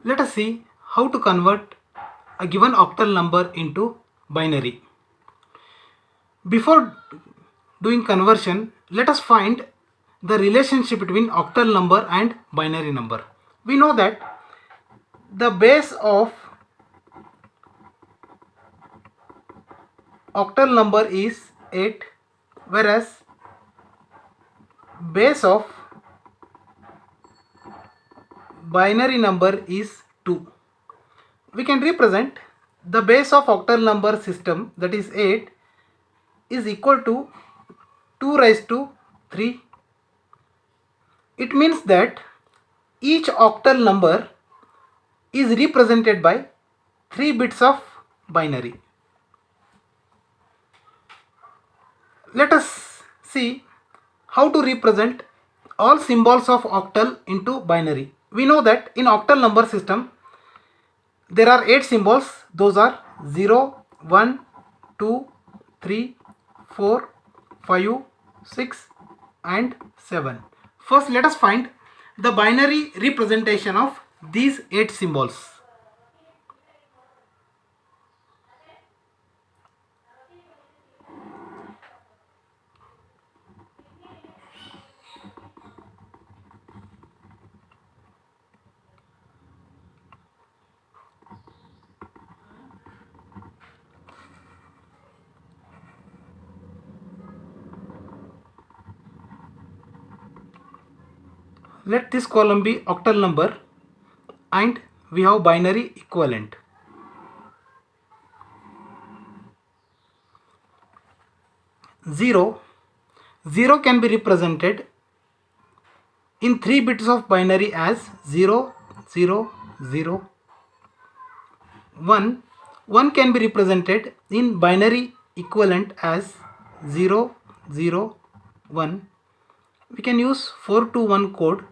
Let us see how to convert a given octal number into binary. Before doing conversion, let us find the relationship between octal number and binary number. We know that the base of octal number is 8, whereas base of binary number is 2. We can represent the base of octal number system, that is 8, is equal to 2 raised to 3. It means that each octal number is represented by 3 bits of binary. Let us see how to represent all symbols of octal into binary. We know that in octal number system there are 8 symbols. Those are 0, 1, 2, 3, 4, 5, 6 and 7. First let us find the binary representation of these 8 symbols. Let this column be octal number and we have binary equivalent. 0 can be represented in 3 bits of binary as 0, 0, 0. 1 can be represented in binary equivalent as 0, 0, 1. We can use 421 code.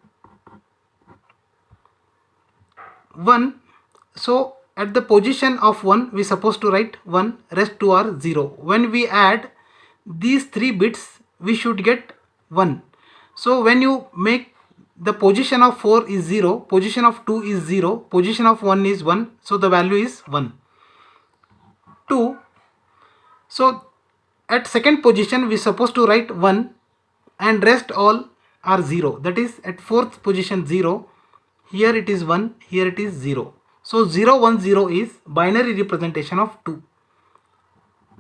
1, so at the position of 1 we supposed to write 1, rest 2 are 0. When we add these 3 bits we should get 1. So when you make the position of 4 is 0, position of 2 is 0, position of 1 is 1, so the value is 1. 2, so at second position we supposed to write 1 and rest all are 0, that is at fourth position 0, here it is 1, here it is 0. So 0, 1, 0 is binary representation of 2.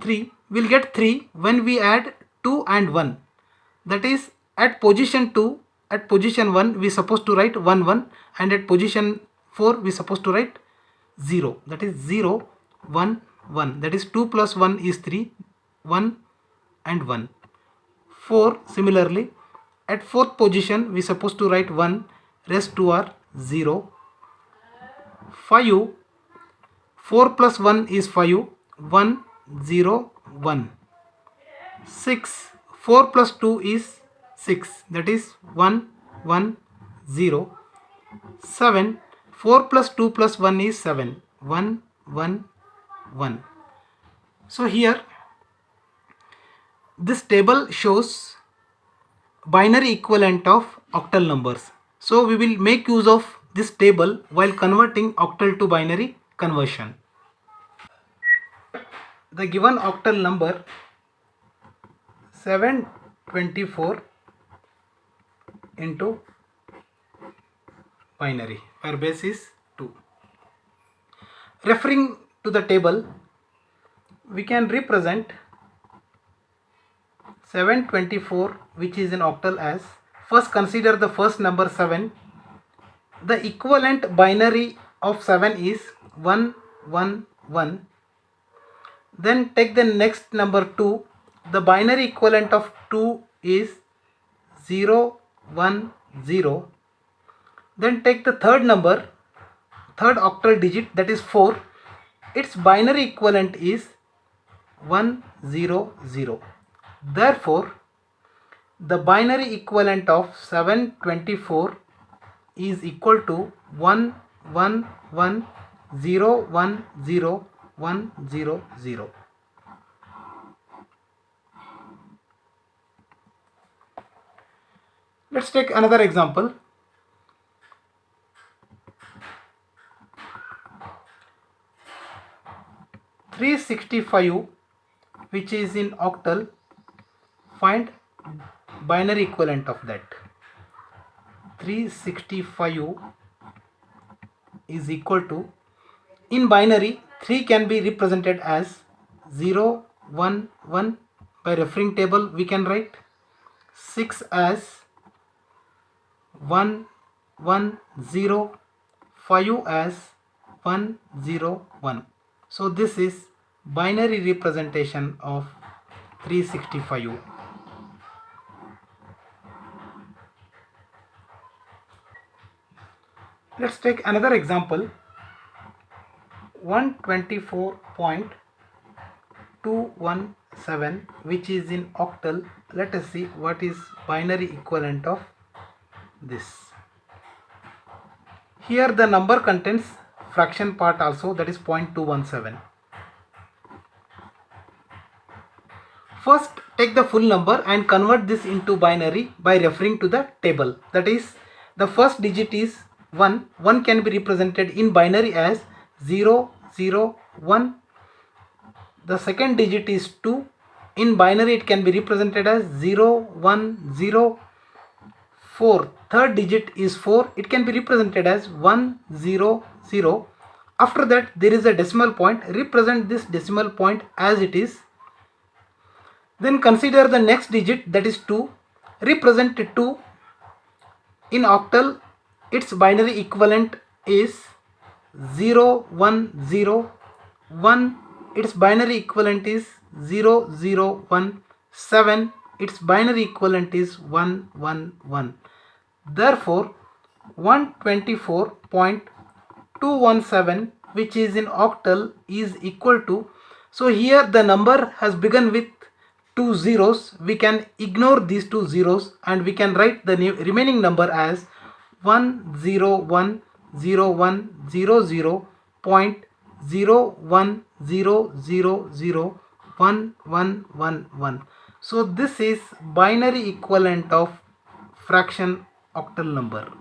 3, we'll get 3 when we add 2 and 1, that is at position 2, at position 1 we supposed to write 1, 1 and at position 4 we supposed to write 0, that is 0, 1, 1, that is 2 plus 1 is 3, 1 and 1. 4, similarly at fourth position we supposed to write 1, rest 2 are 0. 5, 4 plus 1 is 5, 1, 0, 1. 6, 4 plus 2 is 6, that is 1, 1, 0. 7, 4 plus 2 plus 1 is 7, 1, 1, 1. So here this table shows binary equivalent of octal numbers. So we will make use of this table while converting octal to binary conversion. The given octal number 724 into binary where base is 2. Referring to the table, we can represent 724 which is in octal as, first consider the first number 7. The equivalent binary of 7 is 1, 1, 1. Then take the next number 2. The binary equivalent of 2 is 0, 1, 0. Then take the third number, third octal digit, that is 4. Its binary equivalent is 1, 0, 0. Therefore, the binary equivalent of 724 is equal to 1, 1, 1, 0, 1, 0, 1, 0, 0. Let's take another example. 365 which is in octal, find binary equivalent of that. 365 is equal to, in binary 3 can be represented as 0 1 1, by referring table we can write 6 as 1 1 0, 5 as 1 0 1. So this is binary representation of 365. Let's take another example. 124.217 which is in octal. Let us see what is binary equivalent of this. Here the number contains fraction part also, that is 0.217. First take the full number and convert this into binary by referring to the table. That is, the first digit is 1. 1 can be represented in binary as 0 0 1. The second digit is 2. In binary it can be represented as 0 1 0. 4. Third digit is 4. It can be represented as 1 0 0. After that there is a decimal point. Represent this decimal point as it is. Then consider the next digit, that is 2. Represent 2 in octal. Its binary equivalent is 0 1 0 1. Its binary equivalent is 0 0 1. 7. Its binary equivalent is 1 1 1. Therefore 124.217 which is in octal is equal to, so here the number has begun with 2 zeros. We can ignore these 2 zeros and we can write the remaining number as 101.01000.1111. So this is binary equivalent of fraction octal number.